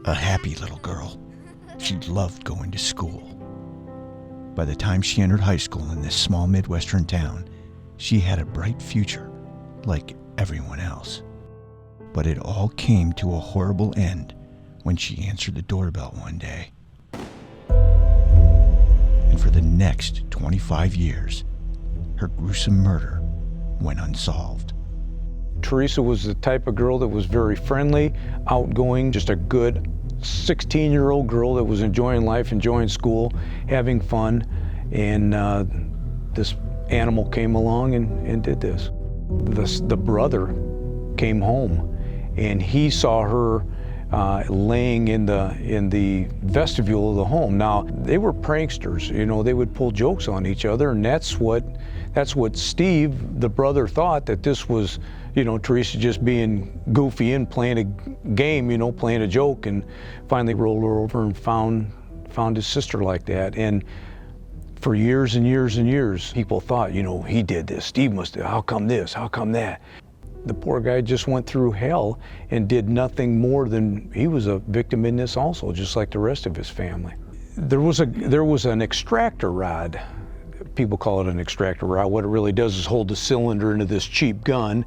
A happy little girl. She loved going to school. By the time she entered high school in this small Midwestern town, she had a bright future, like everyone else. But it all came to a horrible end when she answered the doorbell one day. And for the next 25 years, her gruesome murder went unsolved. Teresa was the type of girl that was very friendly, outgoing, just a good 16-year-old girl that was enjoying life, enjoying school, having fun, and this animal came along and did this. The brother came home, and he saw her laying in the vestibule of the home. Now, they were pranksters, you know, they would pull jokes on each other, and that's what Steve, the brother, thought, that this was, you know, Teresa just being goofy and playing a game, you know, playing a joke, and finally rolled her over and found his sister like that. And for years and years and years, people thought, you know, he did this, Steve must have, how come this, how come that? The poor guy just went through hell and did nothing more than, he was a victim in this also, just like the rest of his family. There was an extractor rod. People call it an extractor rod. What it really does is hold the cylinder into this cheap gun,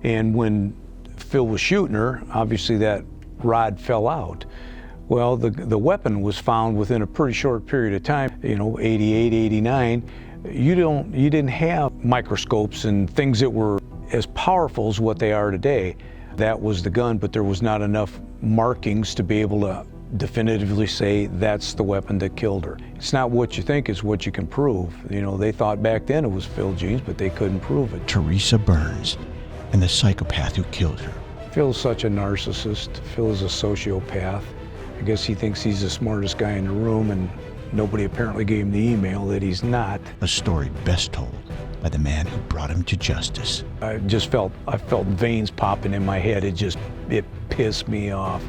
and when Phil was shooting her, obviously that rod fell out. Well, the weapon was found within a pretty short period of time, you know, 88, 89. You didn't have microscopes and things that were as powerful as what they are today. That was the gun, but there was not enough markings to be able to definitively say that's the weapon that killed her. It's not what you think, it's what you can prove. You know, they thought back then it was Phil Jeans, but they couldn't prove it. Teresa Burns and the psychopath who killed her. Phil's such a narcissist. Phil is a sociopath. I guess he thinks he's the smartest guy in the room, and nobody apparently gave him the email that he's not. A story best told by the man who brought him to justice. I felt veins popping in my head. It pissed me off.